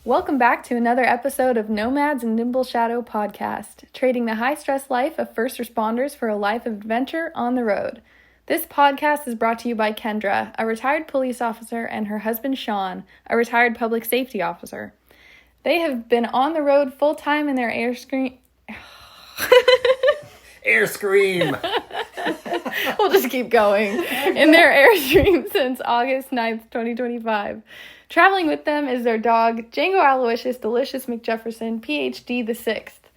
Welcome back to another episode of Nomads and Nimbleshadow podcast, trading the high-stress life of first responders for a life of adventure on the road. This podcast is brought to you by Kendra, a retired police officer, and her husband Sean, a retired public safety officer. They have been on the road full-time in their Airstream... Airstream! We'll just keep going. In their Airstream since August 9th, 2025. Traveling with them is their dog, Django Aloysius Delicious McJefferson, PhD the 6th.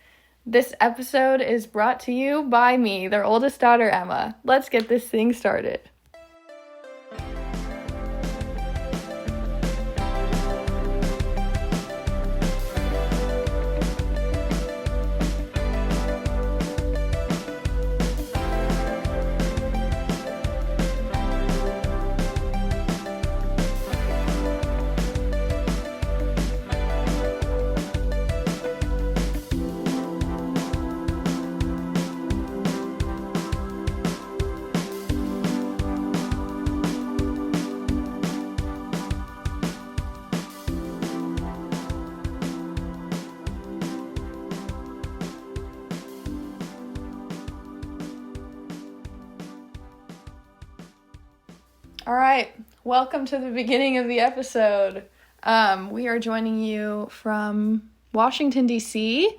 This episode is brought to you by me, their oldest daughter, Emma. Let's get this thing started. All right, welcome to the beginning of the episode. We are joining you from Washington, D.C.,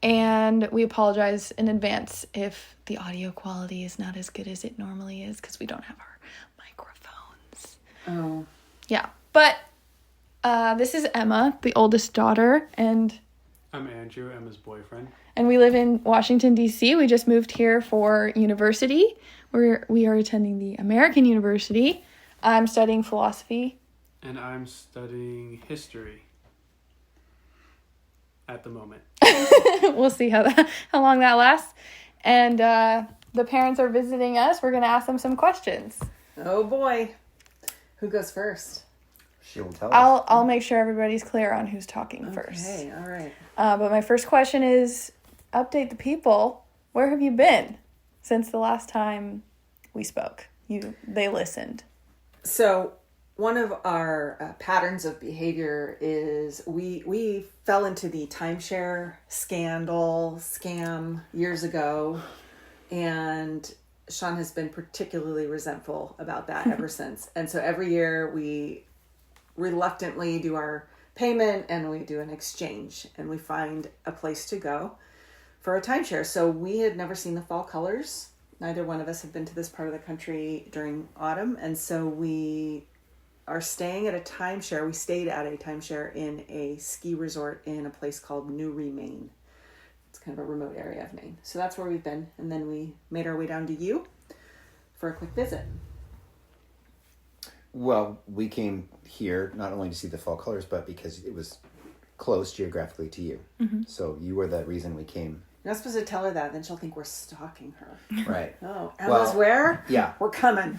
and we apologize in advance if the audio quality is not as good as it normally is because we don't have our microphones. Oh. Yeah, but this is Emma, the oldest daughter, and... I'm Andrew, Emma's boyfriend. And we live in Washington, D.C. We just moved here for university. We are attending the American University. I'm studying philosophy. And I'm studying history at the moment. We'll see how long that lasts. And the parents are visiting us. We're going to ask them some questions. Oh boy. Who goes first? She will tell us. I'll make sure everybody's clear on who's talking first. Okay, all right. But my first question is, update the people. Where have you been since the last time we spoke? They listened. So one of our patterns of behavior is we fell into the timeshare scam years ago, and Sean has been particularly resentful about that ever since. And so every year we reluctantly do our payment and we do an exchange and we find a place to go for a timeshare. So we had never seen the fall colors. Neither one of us have been to this part of the country during autumn. And so we are staying at a timeshare. We stayed at a timeshare in a ski resort in a place called Newry, Maine. It's kind of a remote area of Maine. So that's where we've been. And then we made our way down to you for a quick visit. Well, we came here not only to see the fall colors, but because it was close geographically to you. Mm-hmm. So you were the reason we came. You're not supposed to tell her that, then she'll think we're stalking her. Right. Oh, Emma's where? Yeah. We're coming.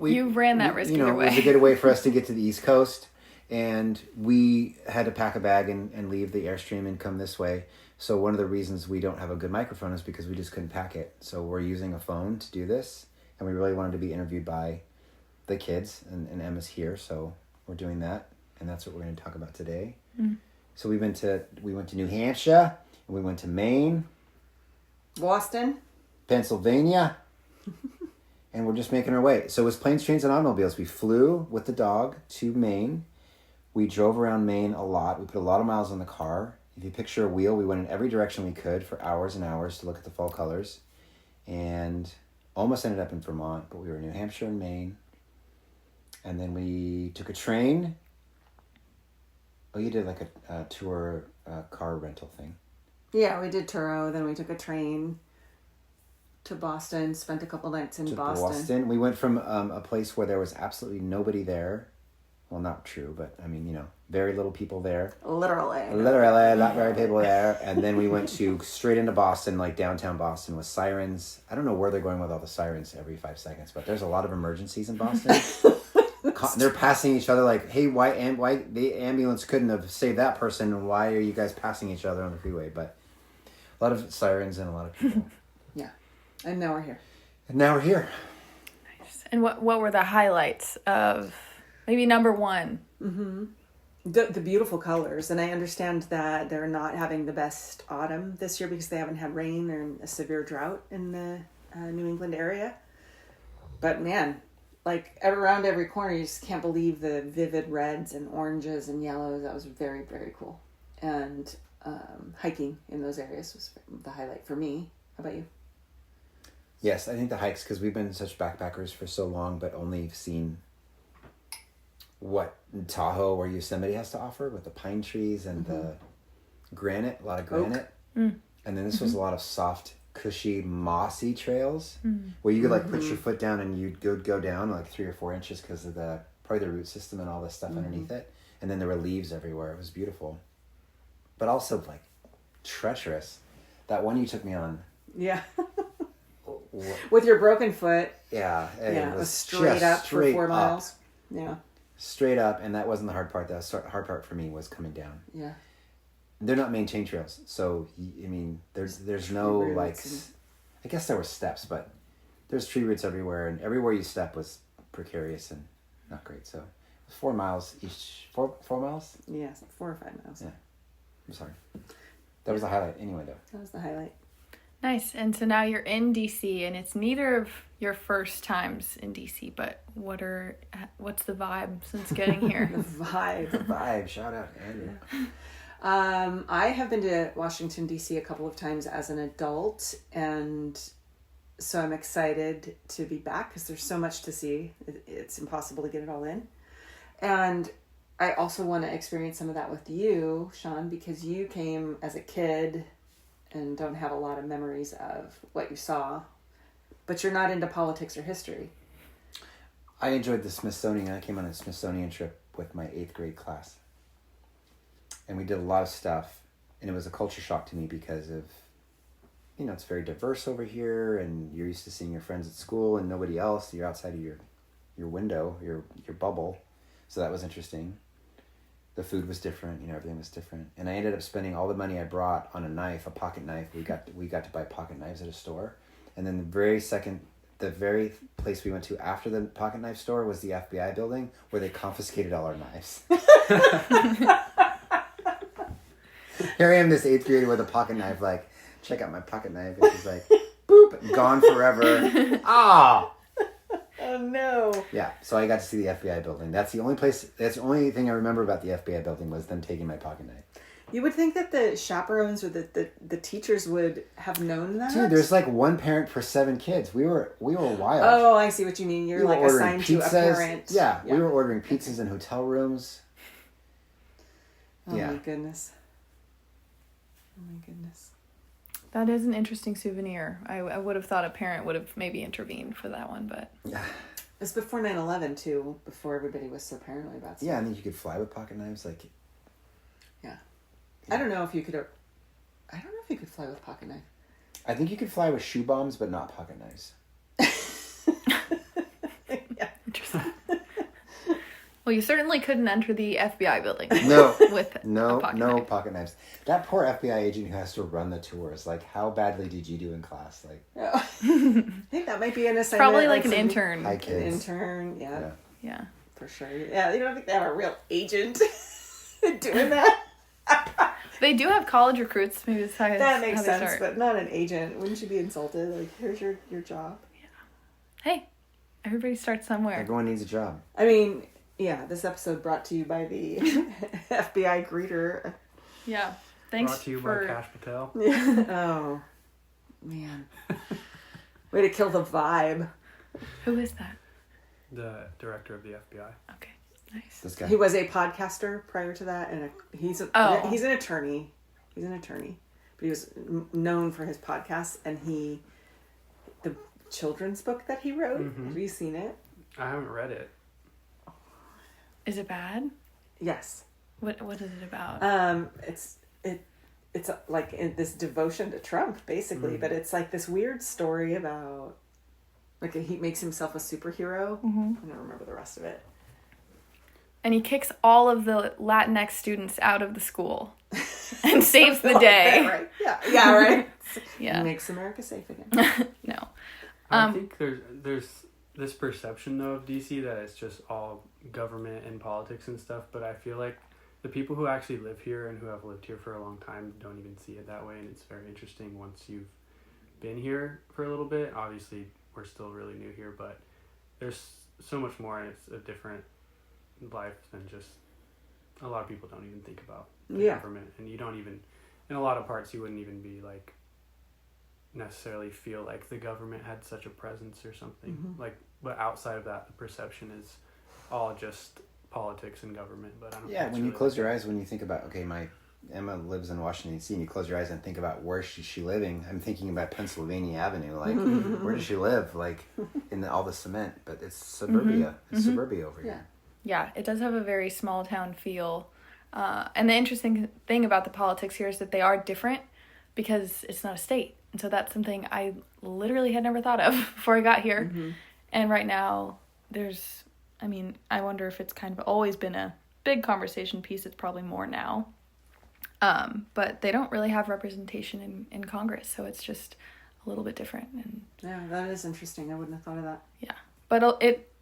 You ran that risk either way. It was a good way for us to get to the East Coast, and we had to pack a bag and leave the Airstream and come this way. So one of the reasons we don't have a good microphone is because we just couldn't pack it. So we're using a phone to do this, and we really wanted to be interviewed by the kids, and Emma's here, so we're doing that, and that's what we're going to talk about today. Mm. So we went to New Hampshire, and we went to Maine, Boston, Pennsylvania, and we're just making our way. So it was planes, trains, and automobiles. We flew with the dog to Maine. We drove around Maine a lot. We put a lot of miles on the car. If you picture a wheel, we went in every direction we could for hours and hours to look at the fall colors, and almost ended up in Vermont, but we were in New Hampshire and Maine. And then we took a train. Oh, you did like a tour car rental thing. Yeah, we did Turo. Then we took a train to Boston, spent a couple nights in Boston. We went from a place where there was absolutely nobody there. Well, not true, but I mean, very little people there. Literally, not very people there. And then we went straight into Boston, like downtown Boston with sirens. I don't know where they're going with all the sirens every 5 seconds, but there's a lot of emergencies in Boston. They're passing each other like, hey, why the ambulance couldn't have saved that person, and why are you guys passing each other on the freeway? But a lot of sirens and a lot of people. Yeah. And now we're here. Nice. And what were the highlights of maybe number one? Mm-hmm. The beautiful colors. And I understand that they're not having the best autumn this year because they haven't had rain or a severe drought in the New England area. But man, like around every corner, you just can't believe the vivid reds and oranges and yellows. That was very, very cool. And hiking in those areas was the highlight for me. How about you? Yes, I think the hikes, because we've been such backpackers for so long, but only seen what Tahoe or Yosemite has to offer with the pine trees and the granite, a lot of granite. And then this was a lot of soft, cushy, mossy trails where you could like put your foot down and you'd go down like 3 or 4 inches because of probably the root system and all the stuff underneath it. And then there were leaves everywhere. It was beautiful. But also like treacherous. That one you took me on. Yeah. With your broken foot. Yeah. It was straight up for 4 miles. Yeah. Straight up, and that wasn't the hard part. The hard part for me was coming down. Yeah. They're not maintained trails, so I mean, there's no like. I guess there were steps, but there's tree roots everywhere, and everywhere you step was precarious and not great. So it was 4 miles each. 4 miles? Yeah, 4 or 5 miles. Yeah. I'm sorry. That was the highlight anyway, though. That was the highlight. Nice. And so now you're in DC, and it's neither of your first times in DC, but what's the vibe since getting here? The vibe. Shout out, Andrew. I have been to Washington, D.C. a couple of times as an adult, and so I'm excited to be back because there's so much to see. It's impossible to get it all in. And I also want to experience some of that with you, Sean, because you came as a kid and don't have a lot of memories of what you saw, but you're not into politics or history. I enjoyed the Smithsonian. I came on a Smithsonian trip with my 8th grade class. And we did a lot of stuff. And it was a culture shock to me because of, it's very diverse over here. And you're used to seeing your friends at school and nobody else. You're outside of your window, your bubble. So that was interesting. The food was different. Everything was different. And I ended up spending all the money I brought on a pocket knife. We got to buy pocket knives at a store. And then the very place we went to after the pocket knife store was the FBI building where they confiscated all our knives. Here I am, this 8th grader with a pocket knife, like, check out my pocket knife. And she's like, boop, gone forever. Ah! Oh, no. Yeah, so I got to see the FBI building. That's the only thing I remember about the FBI building was them taking my pocket knife. You would think that the chaperones or the teachers would have known that. Dude, there's like 1 parent per 7 kids. We were wild. Oh, I see what you mean. You're like assigned to a parent. Yeah, we were ordering pizzas in hotel rooms. Oh my goodness. Oh my goodness. That is an interesting souvenir. I would have thought a parent would have maybe intervened for that one, but... Yeah. It's before 9/11 too, before everybody was so paranoid about stuff. Yeah, I think you could fly with pocket knives, like... Yeah. I don't know if you could fly with pocket knife. I think you could fly with shoe bombs, but not pocket knives. Yeah. Interesting. Well, you certainly couldn't enter the FBI building. No. With no a pocket knife. pocket knives. That poor FBI agent who has to run the tours, like, how badly did you do in class? Like, I think that might be an assignment. Probably like an intern. Hi, kids. An intern, yeah. Yeah. For sure. Yeah, you don't think they have a real agent doing that? They do have college recruits. Maybe that's how that makes how they sense, start. but not an agent. Wouldn't you be insulted? Like, here's your job. Yeah. Hey, everybody starts somewhere. Everyone needs a job. I mean, yeah, this episode brought to you by the FBI greeter. Yeah. Thanks Brought to you for... by Cash Patel. Oh, man. Way to kill the vibe. Who is that? The director of the FBI. Okay. Nice. This guy. He was a podcaster prior to that, and he's an attorney. He's an attorney, but he was known for his podcasts, and the children's book that he wrote. Mm-hmm. Have you seen it? I haven't read it. Is it bad? Yes. What is it about? It's like this devotion to Trump, basically, but it's like this weird story about, like, he makes himself a superhero. Mm-hmm. I don't remember the rest of it. And he kicks all of the Latinx students out of the school and saves the day. Right. Yeah, right. Yeah. Makes America safe again. No. I think there's this perception, though, of DC that it's just all government and politics and stuff, but I feel like the people who actually live here and who have lived here for a long time don't even see it that way, and it's very interesting once you've been here for a little bit. Obviously, we're still really new here, but there's so much more, and it's a different life than just a lot of people don't even think about the government, and you don't even, in a lot of parts, you wouldn't even be like necessarily feel like the government had such a presence or something like, but outside of that, the perception is all just politics and government. But I don't when you close your eyes, when you think about, okay, my Emma lives in Washington D.C., and you close your eyes and think about where is she living, I'm thinking about Pennsylvania Avenue, like where does she live, like in all the cement, but it's suburbia. It's suburbia over here. Yeah, it does have a very small town feel, and the interesting thing about the politics here is that they are different because it's not a state, and so that's something I literally had never thought of before I got here. And right now I wonder if it's kind of always been a big conversation piece. It's probably more now. But they don't really have representation in Congress, so it's just a little bit different. And yeah, that is interesting. I wouldn't have thought of that. Yeah, but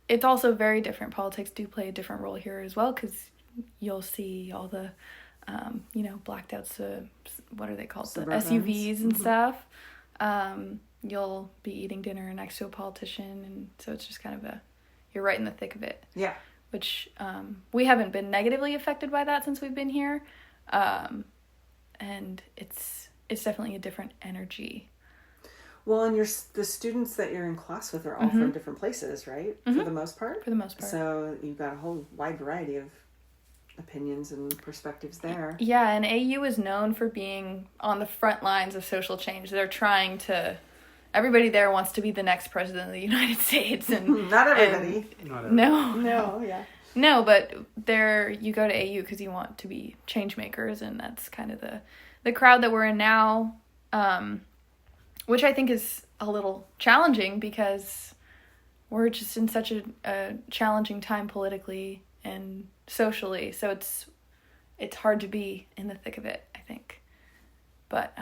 it's also very different. Politics do play a different role here as well, because you'll see all the, blacked out, what are they called? Suburbans. The SUVs and stuff. You'll be eating dinner next to a politician, and so it's just kind of you're right in the thick of it. Yeah. Which we haven't been negatively affected by that since we've been here. And it's definitely a different energy. Well, and the students that you're in class with are all from different places, right? For the most part? For the most part. So you've got a whole wide variety of opinions and perspectives there. Yeah, and AU is known for being on the front lines of social change. They're trying to... Everybody there wants to be the next president of the United States. And Not everybody. No, yeah. No, but you go to AU because you want to be change makers, and that's kind of the crowd that we're in now, which I think is a little challenging because we're just in such a challenging time politically and socially, so it's hard to be in the thick of it, I think. But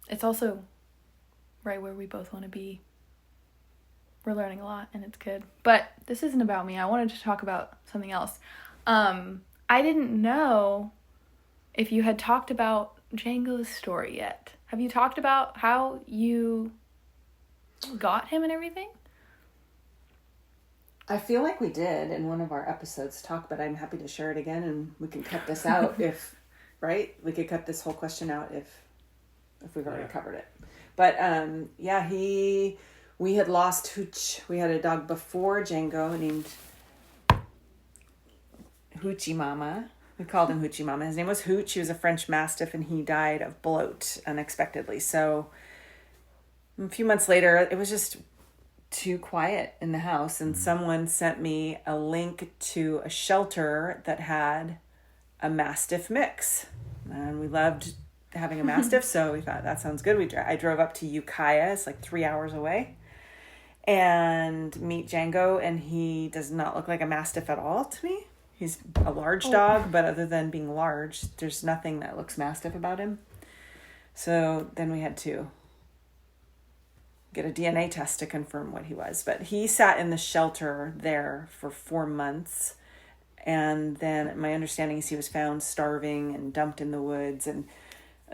it's also right where we both want to be. We're learning a lot, and it's good. But this isn't about me. I wanted to talk about something else. I didn't know if you had talked about Django's story yet. Have you talked about how you got him and everything? I feel like we did in one of our episodes talk, but I'm happy to share it again, and we can cut this out right? We could cut this whole question out if we've already covered it. But, we had lost Hooch. We had a dog before Django named Hoochie Mama. We called him Hoochie Mama. His name was Hooch. He was a French Mastiff, and he died of bloat unexpectedly. So a few months later, it was just too quiet in the house, and someone sent me a link to a shelter that had a Mastiff mix. And we loved having a Mastiff, so we thought, that sounds good. I drove up to Ukiah. It's like 3 hours away. And meet Django, and he does not look like a Mastiff at all to me. He's a large dog, but other than being large, there's nothing that looks Mastiff about him. So then we had to get a DNA test to confirm what he was. But he sat in the shelter there for 4 months. And then my understanding is he was found starving and dumped in the woods, and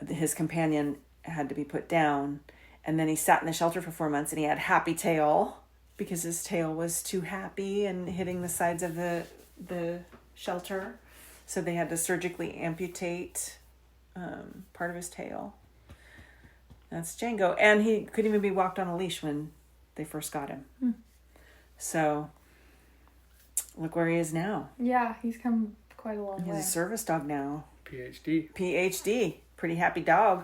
his companion had to be put down. And then he sat in the shelter for 4 months, and he had happy tail because his tail was too happy and hitting the sides of the shelter. So they had to surgically amputate part of his tail. That's Django. And he couldn't even be walked on a leash when they first got him. So look where he is now. Yeah, he's come quite a long way. He's a service dog now. PhD. Pretty happy dog.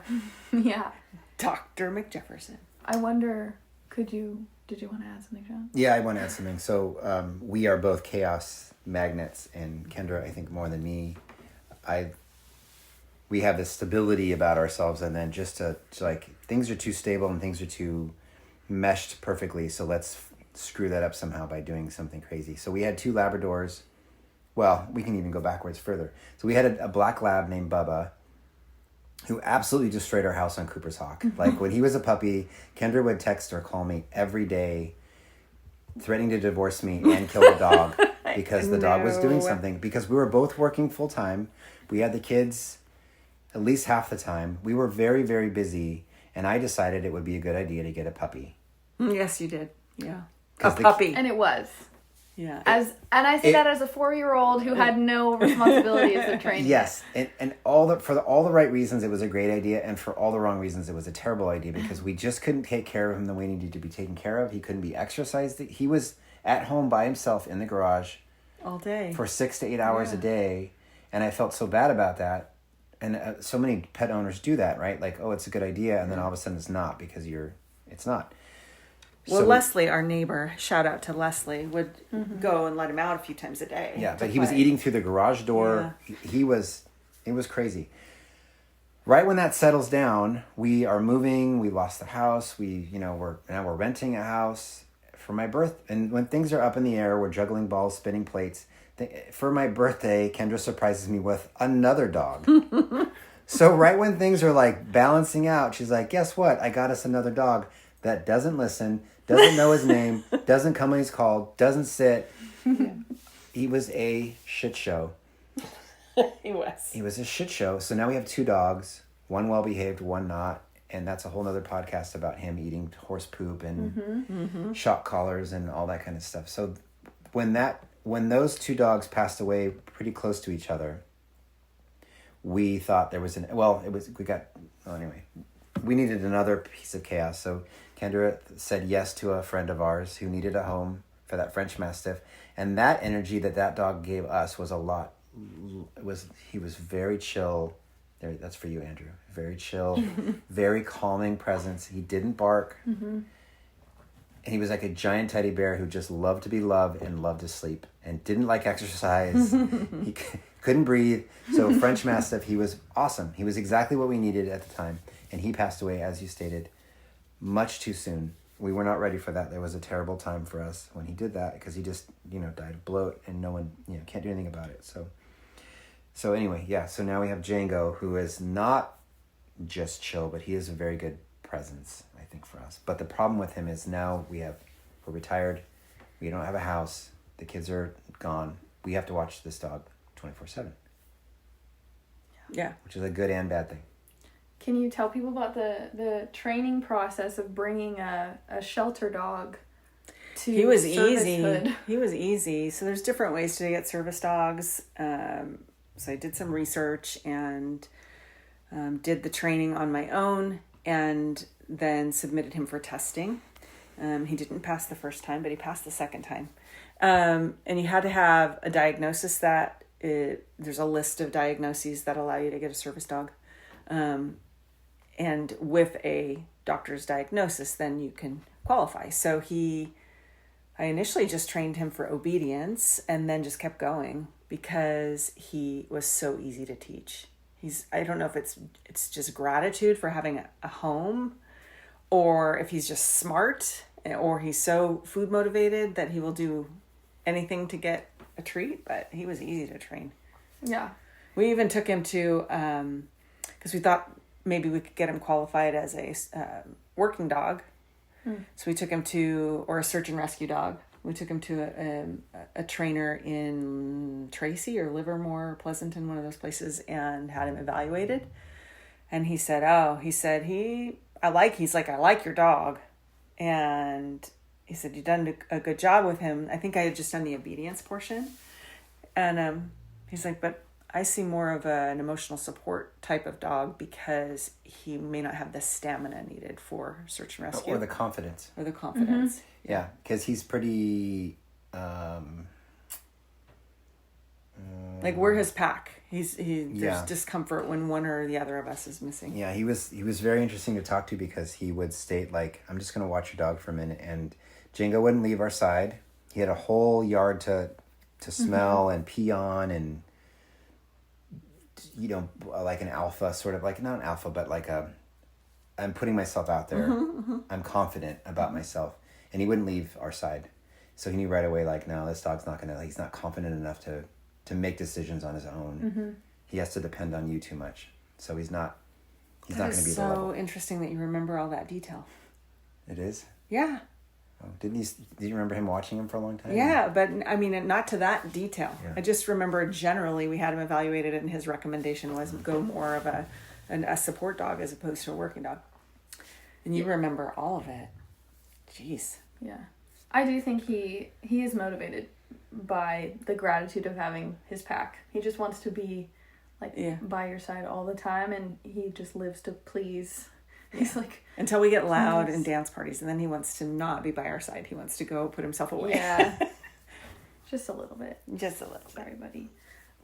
Yeah. Dr. McJefferson. I wonder, did you want to add something, John? Yeah, I want to add something. So we are both chaos magnets, and Kendra, I think more than me, we have this stability about ourselves, and then just to like, things are too stable and things are too meshed perfectly, so let's screw that up somehow by doing something crazy. So we had 2 Labradors. Well, we can even go backwards further. So we had a black lab named Bubba, who absolutely destroyed our house on Cooper's Hawk. Like, when he was a puppy, Kendra would text or call me every day, threatening to divorce me and kill the dog. because the dog was doing No. something. Because we were both working full time. We had the kids at least half the time. We were very, very busy. And I decided it would be a good idea to get a puppy. Yes, you did. Yeah. A 'Cause the- puppy. And it was. Yeah. And I say that as a 4-year-old who had no responsibilities of training. Yes, and for all the right reasons, it was a great idea, and for all the wrong reasons, it was a terrible idea because we just couldn't take care of him the way he needed to be taken care of. He couldn't be exercised. He was at home by himself in the garage All day. for 6 to 8 hours a day, and I felt so bad about that. And so many pet owners do that, right? Like, oh, it's a good idea, and then all of a sudden it's not because it's not. Well, So- Leslie, our neighbor, shout out to Leslie, would go and let him out a few times a day. Yeah, to but he was play. eating through the garage door. Yeah. It was crazy. Right when that settles down, we are moving. We lost the house. We're renting a house for my birth. And when things are up in the air, we're juggling balls, spinning plates. For my birthday, Kendra surprises me with another dog. So right when things are like balancing out, she's like, "Guess what? I got us another dog that doesn't listen, doesn't know his name, doesn't come when he's called, doesn't sit." He was a shit show. He was. He was a shit show. So now we have 2 dogs, one well-behaved, one not. And that's a whole nother podcast about him eating horse poop and shock collars and all that kind of stuff. So when those 2 dogs passed away pretty close to each other, we thought there was we needed another piece of chaos. So Kendra said yes to a friend of ours who needed a home for that French Mastiff. And that energy that dog gave us was a lot. He was very chill. There, that's for you, Andrew. Very chill, very calming presence. He didn't bark. And he was like a giant teddy bear who just loved to be loved and loved to sleep and didn't like exercise. He couldn't breathe. So French Mastiff, he was awesome. He was exactly what we needed at the time. And he passed away, as you stated, much too soon. We were not ready for that. There was a terrible time for us when he did that because he just, died of bloat and no one, can't do anything about it. So anyway, yeah. So now we have Django, who is not just chill, but he is a very good presence, I think, for us. But the problem with him is now we're retired. We don't have a house. The kids are gone. We have to watch this dog 24/7. Yeah. Which is a good and bad thing. Can you tell people about the training process of bringing a shelter dog to He was easy. servicehood? He was easy. So there's different ways to get service dogs. So I did some research and did the training on my own and then submitted him for testing. He didn't pass the first time, but he passed the second time. And you had to have a diagnosis there's a list of diagnoses that allow you to get a service dog. And with a doctor's diagnosis, then you can qualify. So I initially just trained him for obedience and then just kept going because he was so easy to teach. I don't know if it's just gratitude for having a home, or if he's just smart, or he's so food motivated that he will do anything to get a treat, but he was easy to train. Yeah. We even took him to, because we thought maybe we could get him qualified as a working dog. So we took him or a search and rescue dog. We took him to a trainer in Tracy or Livermore, Pleasanton, one of those places, and had him evaluated. And he said, I like your dog. And he said, you've done a good job with him. I think I had just done the obedience portion. And he's like, but I see more of an emotional support type of dog because he may not have the stamina needed for search and rescue. Or the confidence. Yeah, because he's pretty... like we're his pack. There's discomfort when one or the other of us is missing. Yeah, he was very interesting to talk to because he would state like, I'm just going to watch your dog for a minute. And Django wouldn't leave our side. He had a whole yard to smell and pee on and... like an alpha, sort of like, not an alpha, but like I'm putting myself out there. I'm confident about myself. And he wouldn't leave our side. So he knew right away, like, no, this dog's he's not confident enough to make decisions on his own. He has to depend on you too much. So he's not going to be the level. So interesting that you remember all that detail. It is? Yeah. Oh, did you remember him watching him for a long time? Yeah, but I mean, not to that detail. Yeah. I just remember generally we had him evaluated, and his recommendation was go more of a support dog as opposed to a working dog. And you remember all of it. Jeez. Yeah. I do think he is motivated by the gratitude of having his pack. He just wants to be by your side all the time, and he just lives to please. He's like, until we get loud in dance parties, and then he wants to not be by our side. He wants to go put himself away. Yeah. Just a little bit. Just a little bit. Sorry, buddy.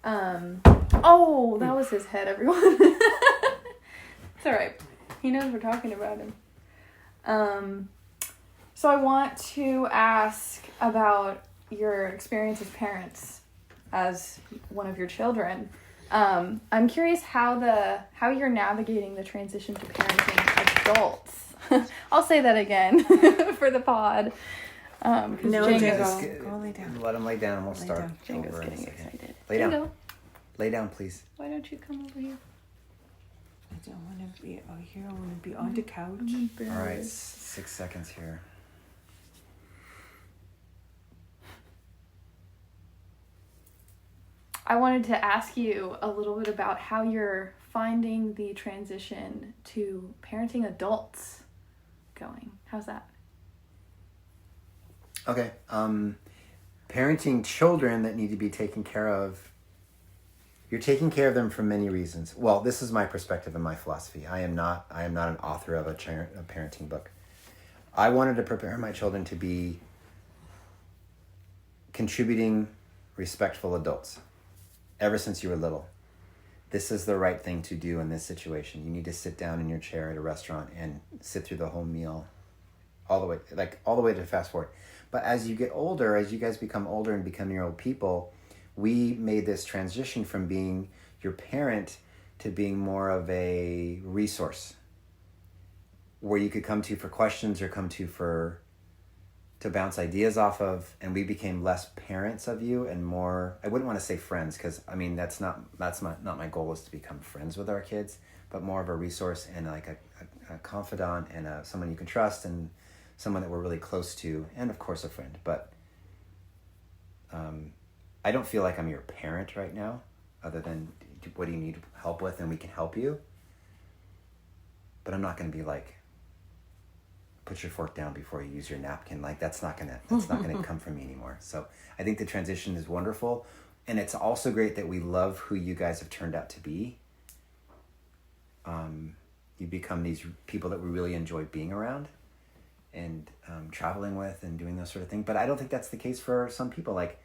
Oh, that was his head, everyone. It's all right. He knows we're talking about him. So I want to ask about your experience as parents, as one of your children. I'm curious how you're navigating the transition to parenting adults. I'll say that again for the pod. No, Django, go lay down. Let him lay down and we'll start. Django's over in a getting second. excited. Lay down. Django, Lay down, please. why don't you come over here? I don't want to be out here. I want to be on the couch. All right, 6 seconds here. I wanted to ask you a little bit about how you're finding the transition to parenting adults going. How's that? Okay. Parenting children that need to be taken care of. You're taking care of them for many reasons. Well, this is my perspective and my philosophy. I am not an author of a parenting book. I wanted to prepare my children to be contributing, respectful adults. Ever since you were little, this is the right thing to do in this situation. You need to sit down in your chair at a restaurant and sit through the whole meal, all the way to fast forward. But as you get older, as you guys become older and become your old people, we made this transition from being your parent to being more of a resource where you could come to for questions or come to bounce ideas off of, and we became less parents of you and more, I wouldn't want to say friends, because I mean that's not my goal is to become friends with our kids, but more of a resource and like a confidant and someone you can trust and someone that we're really close to, and of course a friend. But I don't feel like I'm your parent right now, other than what do you need help with and we can help you. But I'm not going to be like, put your fork down before you use your napkin. Like that's not gonna come from me anymore. So I think the transition is wonderful, and it's also great that we love who you guys have turned out to be. You become these people that we really enjoy being around and traveling with and doing those sort of things. But I don't think that's the case for some people. Like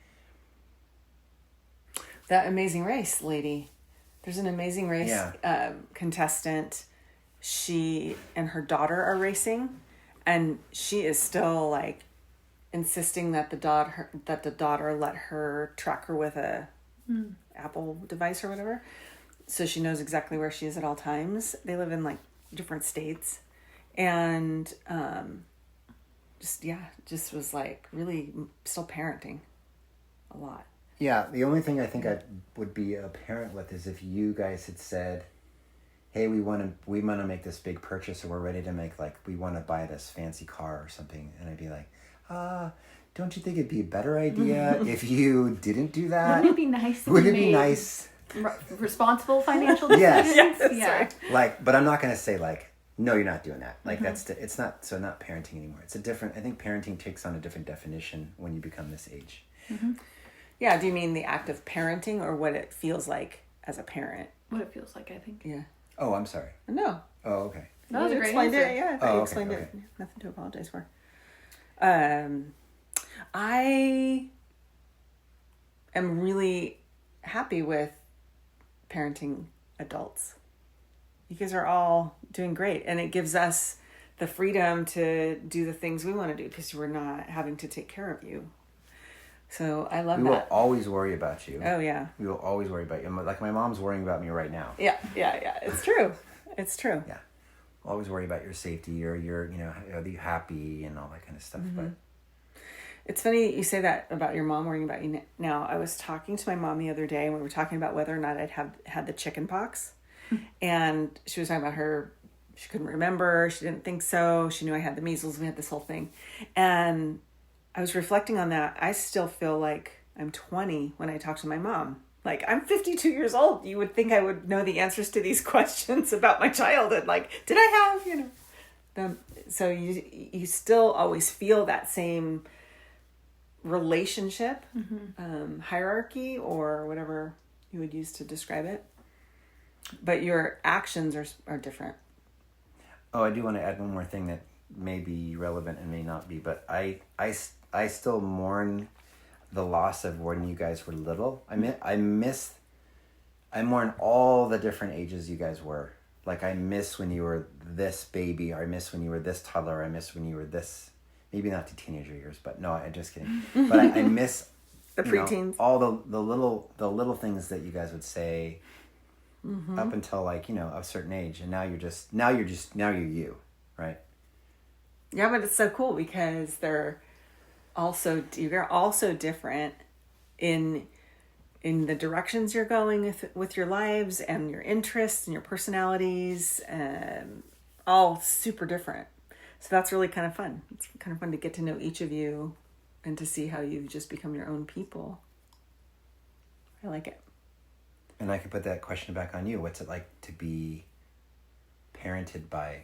that Amazing Race lady. There's an Amazing Race contestant. She and her daughter are racing. And she is still like insisting that the daughter let her track her with a Apple device or whatever, so she knows exactly where she is at all times. They live in like different states, and just was like really still parenting a lot. Yeah, the only thing I think I would be a parent with is if you guys had said, hey, we want to make this big purchase, or we're ready to make, like, we want to buy this fancy car or something. And I'd be like, don't you think it'd be a better idea if you didn't do that? Wouldn't it be nice? Wouldn't it be nice? Responsible financial decisions? Yes, yeah. right. Like, but I'm not going to say like, no, you're not doing that. Like it's not parenting anymore. It's a different, I think parenting takes on a different definition when you become this age. Mm-hmm. Yeah. Do you mean the act of parenting or what it feels like as a parent? What it feels like, I think. Yeah. Oh, I'm sorry. No. Oh, okay. That was a great explained answer. it. Yeah, I thought you explained it. Nothing to apologize for. I am really happy with parenting adults. You guys are all doing great, and it gives us the freedom to do the things we want to do because we're not having to take care of you. So I love that. We will always worry about you. Oh, yeah. We will always worry about you. Like my mom's worrying about me right now. Yeah. It's true. It's true. Yeah. Always worry about your safety or your, are you happy and all that kind of stuff. Mm-hmm. But it's funny you say that about your mom worrying about you. Now, I was talking to my mom the other day and we were talking about whether or not I'd had the chicken pox. And she was talking about She couldn't remember. She didn't think so. She knew I had the measles. We had this whole thing. And I was reflecting on that. I still feel like I'm 20 when I talk to my mom. Like, I'm 52 years old. You would think I would know the answers to these questions about my childhood. Like, did I have, so you still always feel that same relationship, hierarchy, or whatever you would use to describe it. But your actions are different. Oh, I do want to add one more thing that may be relevant and may not be, but I still mourn the loss of when you guys were little. I mourn all the different ages you guys were. Like, I miss when you were this baby, or I miss when you were this toddler, I miss when you were this, maybe not the teenager years, but no, I'm just kidding. But I miss the preteens, all the little things that you guys would say up until, like, a certain age, and now you're you, right? Yeah, but it's so cool because you're also different in the directions you're going with your lives and your interests and your personalities, all super different. So that's really kind of fun. It's kind of fun to get to know each of you and to see how you've just become your own people. I like it. And I can put that question back on you. What's it like to be parented by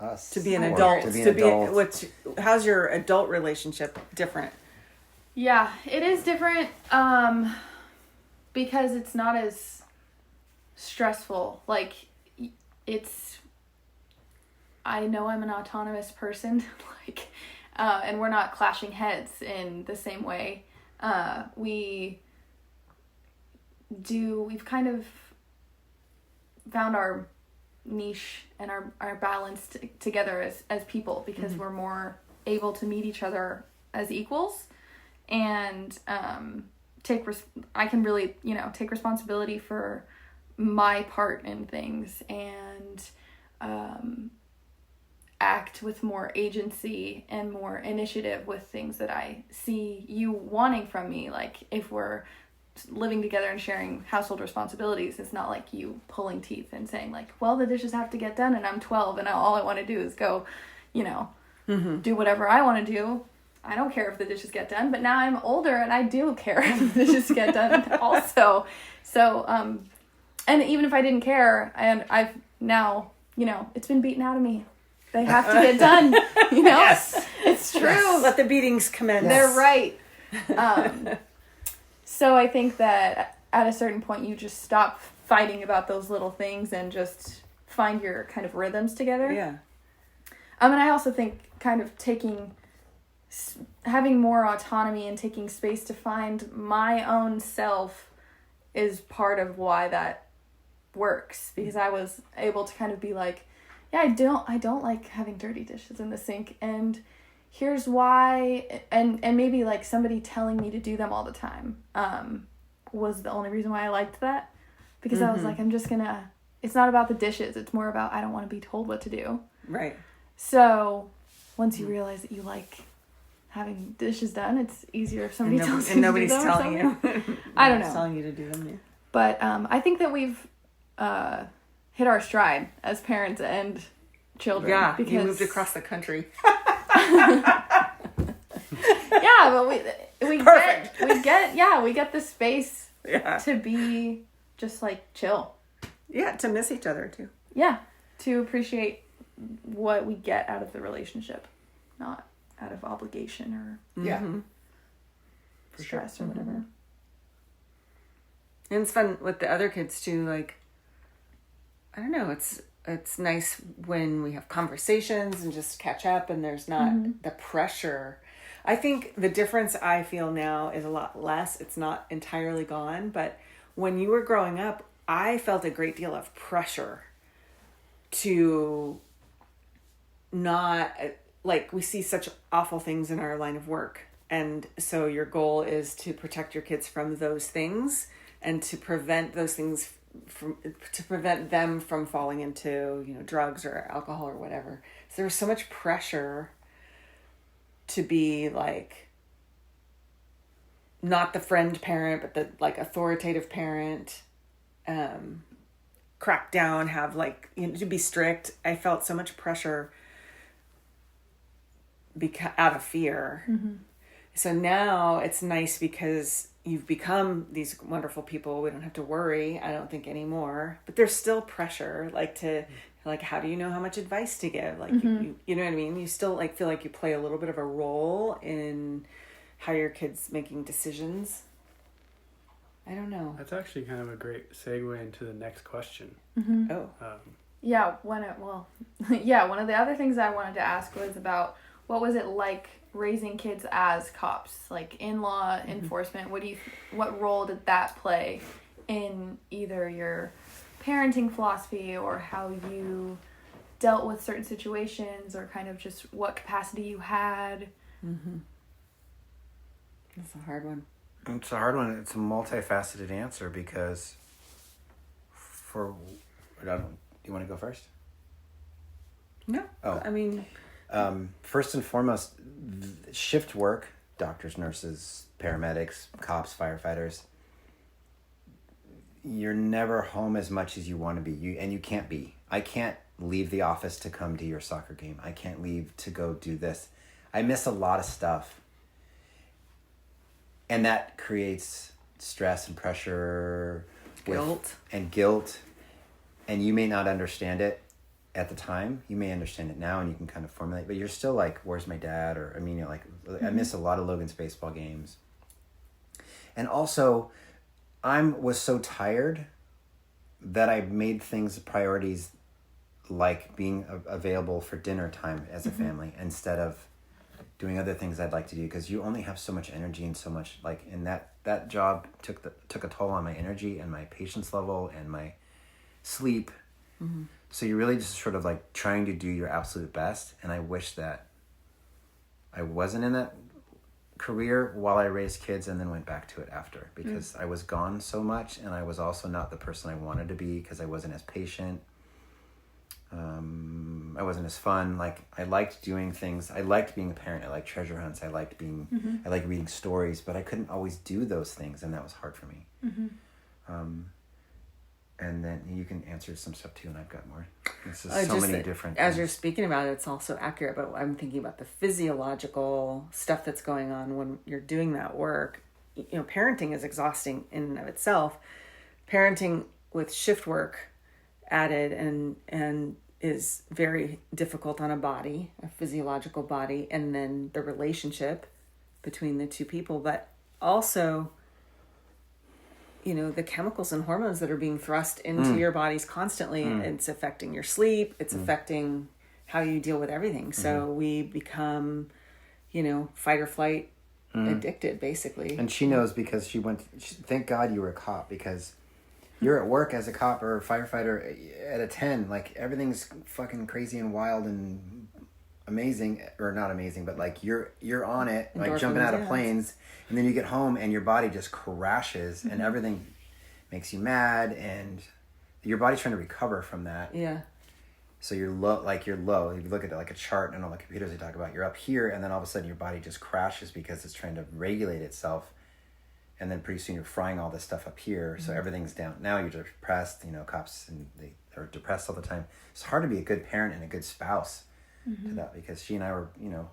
us? To be an adult. How's your adult relationship different? Yeah, it is different because it's not as stressful. Like, I know I'm an autonomous person, like, and we're not clashing heads in the same way. We've kind of found our niche and our balance together as people, because we're more able to meet each other as equals, and I can really, take responsibility for my part in things, and act with more agency and more initiative with things that I see you wanting from me. Like, if we're living together and sharing household responsibilities, it's not like you pulling teeth and saying, like, well, the dishes have to get done and I'm 12 and all I want to do is go, do whatever I want to do. I don't care if the dishes get done, but now I'm older and I do care if the dishes get done also. So, and even if I didn't care, and I've now, it's been beaten out of me. They have to get done, Yes. It's true. Yes. Let the beatings commence. They're right. So I think that at a certain point you just stop fighting about those little things and just find your kind of rhythms together. Yeah. And I also think kind of having more autonomy and taking space to find my own self is part of why that works, because I was able to kind of be like, yeah, I don't like having dirty dishes in the sink, and here's why, and maybe like somebody telling me to do them all the time was the only reason why I liked that, because I was like, it's not about the dishes, it's more about I don't want to be told what to do. Right. So once you realize that you like having dishes done, it's easier if somebody tells you to do them. And nobody's telling you. I don't know. Nobody's telling you to do them, yeah. But I think that we've hit our stride as parents and children. Yeah, because you moved across the country. Yeah, but we get the space to be just like chill. Yeah, to miss each other too. Yeah, to appreciate what we get out of the relationship, not out of obligation or stress or whatever. And it's fun with the other kids too. Like, I don't know, it's nice when we have conversations and just catch up, and there's not the pressure. I think the difference I feel now is a lot less. It's not entirely gone, but when you were growing up, I felt a great deal of pressure to not, like, we see such awful things in our line of work. And so your goal is to protect your kids from those things and to prevent those things to prevent them from falling into, drugs or alcohol or whatever. So there was so much pressure to be like, not the friend parent, but the like authoritative parent, crack down, have like, to be strict. I felt so much pressure out of fear. Mm-hmm. So now it's nice because you've become these wonderful people. We don't have to worry, I don't think, anymore. But there's still pressure, like how do you know how much advice to give? Like, you know what I mean? You still like feel like you play a little bit of a role in how your kid's making decisions. I don't know. That's actually kind of a great segue into the next question. Mm-hmm. Oh. Yeah, one of the other things I wanted to ask was about what was it like raising kids as cops, like in-law enforcement? What role did that play in either your parenting philosophy or how you dealt with certain situations, or kind of just what capacity you had? Mm-hmm. That's a hard one. It's a hard one. It's a multifaceted answer because you want to go first? No. Oh. I mean... First and foremost, shift work, doctors, nurses, paramedics, cops, firefighters, you're never home as much as you want to be. You can't be. I can't leave the office to come to your soccer game. I can't leave to go do this. I miss a lot of stuff. And that creates stress and pressure. Guilt. And guilt. And you may not understand it at the time. You may understand it now and you can kind of formulate, but you're still like, where's my dad? Or, I miss a lot of Logan's baseball games. And also, was so tired that I made things priorities, like being available for dinner time as a family instead of doing other things I'd like to do, because you only have so much energy and so much, and that job took a toll on my energy and my patience level and my sleep. Mm-hmm. So you're really just sort of like trying to do your absolute best. And I wish that I wasn't in that career while I raised kids and then went back to it after, because I was gone so much, and I was also not the person I wanted to be because I wasn't as patient. I wasn't as fun. Like, I liked doing things. I liked being a parent. I liked treasure hunts. I liked reading stories, but I couldn't always do those things, and that was hard for me. Mm-hmm. And then you can answer some stuff too, and I've got more. It's just so many different as things. You're speaking about it, it's also accurate, but I'm thinking about the physiological stuff that's going on when you're doing that work. Parenting is exhausting in and of itself. Parenting with shift work added and is very difficult on a physiological body, and then the relationship between the two people, but also the chemicals and hormones that are being thrust into your bodies constantly. It's affecting your sleep. It's affecting how you deal with everything. So we become, fight or flight addicted, basically. And she knows because thank God you were a cop, because you're at work as a cop or a firefighter at a 10, like everything's fucking crazy and wild and amazing, or not amazing, but like you're on it, like Endorphins, jumping out of planes, and then you get home and your body just crashes and everything makes you mad, and your body's trying to recover from that. Yeah. So you're low. If you look at it like a chart and all the computers they talk about, you're up here, and then all of a sudden your body just crashes because it's trying to regulate itself, and then pretty soon you're frying all this stuff up here, so everything's down. Now you're depressed. Cops and they are depressed all the time. It's hard to be a good parent and a good spouse to that, because she and I were,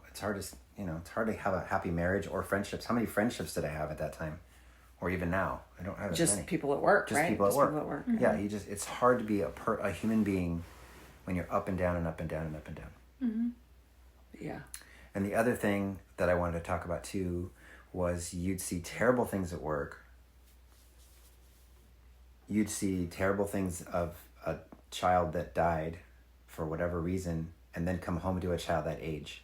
it's hard to have a happy marriage or friendships. How many friendships did I have at that time? Or even now? I don't have as Just many. people at work, right? People at work. People at work. Yeah, it's hard to be a human being when you're up and down and up and down and up and down. Mm-hmm. Yeah. And the other thing that I wanted to talk about too was you'd see terrible things at work. You'd see terrible things of a child that died for whatever reason, and then come home to a child that age,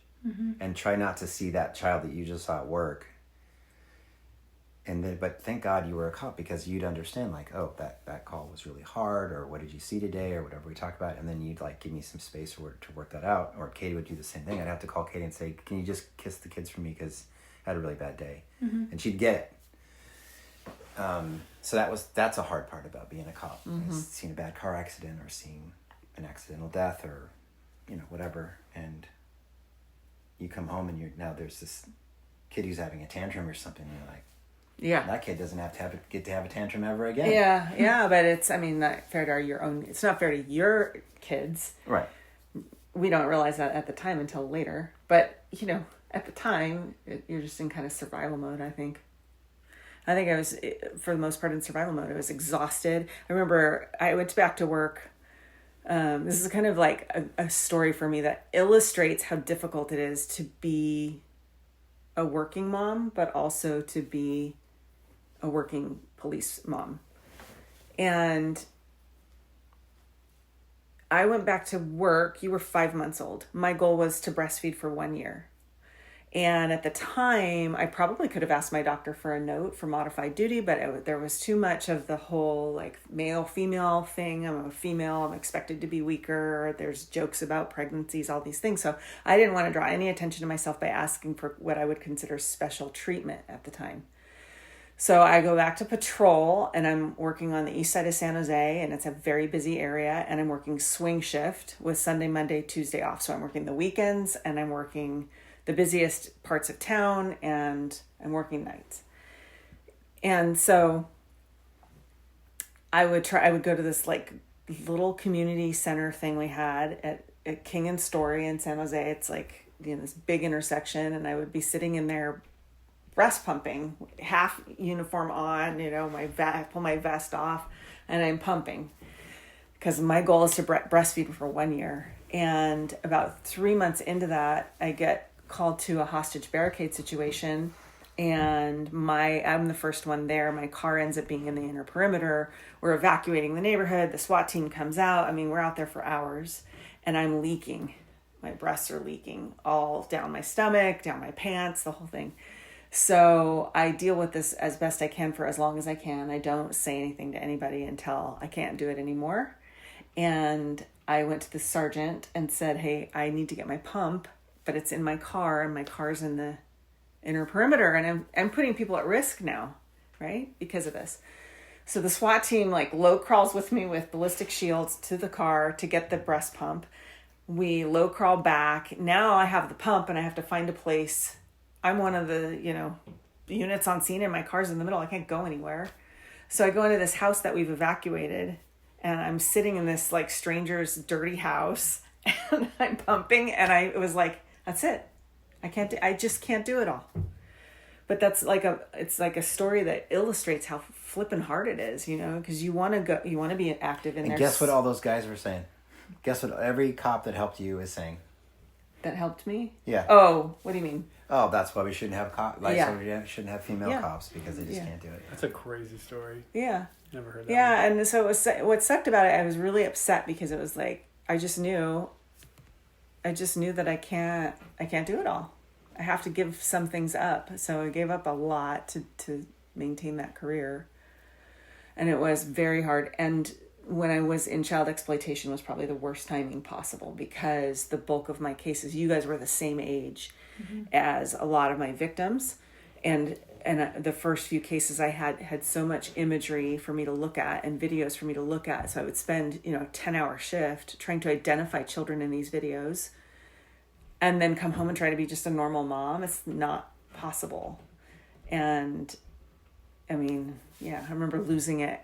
and try not to see that child that you just saw at work. But thank God you were a cop, because you'd understand, like, oh, that call was really hard, or what did you see today, or whatever we talked about, and then you'd like give me some space to work that out. Or Katie would do the same thing. I'd have to call Katie and say, can you just kiss the kids for me, because I had a really bad day, and she'd get it. So that's a hard part about being a cop, is seeing a bad car accident or seeing an accidental death or whatever, and you come home and now there's this kid who's having a tantrum or something, and you're like, Yeah. That kid doesn't have to get to have a tantrum ever again. Yeah, but it's, not fair to your own, it's not fair to your kids. Right. We don't realize that at the time until later. But, at the time, you're just in kind of survival mode, I think. I think I was, for the most part, in survival mode. I was exhausted. I remember I went back to work. This is kind of like a story for me that illustrates how difficult it is to be a working mom, but also to be a working police mom. And I went back to work. You were 5 months old. My goal was to breastfeed for 1 year. And at the time, I probably could have asked my doctor for a note for modified duty, but there was too much of the whole like male-female thing. I'm a female. I'm expected to be weaker. There's jokes about pregnancies, all these things. So I didn't want to draw any attention to myself by asking for what I would consider special treatment at the time. So I go back to patrol, and I'm working on the east side of San Jose, and it's a very busy area, and I'm working swing shift with Sunday, Monday, Tuesday off. So I'm working the weekends, and I'm working the busiest parts of town, and I'm working nights. And so I would go to this like little community center thing we had at King and Story in San Jose. It's like, this big intersection, and I would be sitting in there breast pumping, half uniform on, I pull my vest off, and I'm pumping because my goal is to breastfeed for 1 year. And about 3 months into that, I get called to a hostage barricade situation, and I'm the first one there. My car ends up being in the inner perimeter. We're evacuating the neighborhood. The SWAT team comes out. We're out there for hours, and I'm leaking. My breasts are leaking all down my stomach, down my pants, the whole thing. So I deal with this as best I can for as long as I can. I don't say anything to anybody until I can't do it anymore. And I went to the sergeant and said, hey, I need to get my pump, but it's in my car, and my car's in the inner perimeter, and I'm putting people at risk now, right? Because of this. So the SWAT team low crawls with me with ballistic shields to the car to get the breast pump. We low crawl back. Now I have the pump, and I have to find a place. I'm one of the, units on scene, and my car's in the middle. I can't go anywhere. So I go into this house that we've evacuated, and I'm sitting in this stranger's dirty house, and I'm pumping, and it was like, that's it. I just can't do it all. But that's it's like a story that illustrates how flippin' hard it is, because you want to be active in there. And guess what all those guys were saying? Guess what every cop that helped you is saying? That helped me? Yeah. Oh, what do you mean? Oh, that's why we shouldn't have cops. Yeah. So we shouldn't have female cops because they just can't do it. That's a crazy story. Yeah. Never heard that. Yeah, and so what sucked about it, I was really upset because it was like I just knew that I can't do it all. I have to give some things up. So I gave up a lot to maintain that career. And it was very hard. And when I was in child exploitation was probably the worst timing possible because the bulk of my cases, you guys were the same age as a lot of my victims. And the first few cases I had so much imagery for me to look at and videos for me to look at. So I would spend, a 10-hour shift trying to identify children in these videos and then come home and try to be just a normal mom. It's not possible. And I remember losing it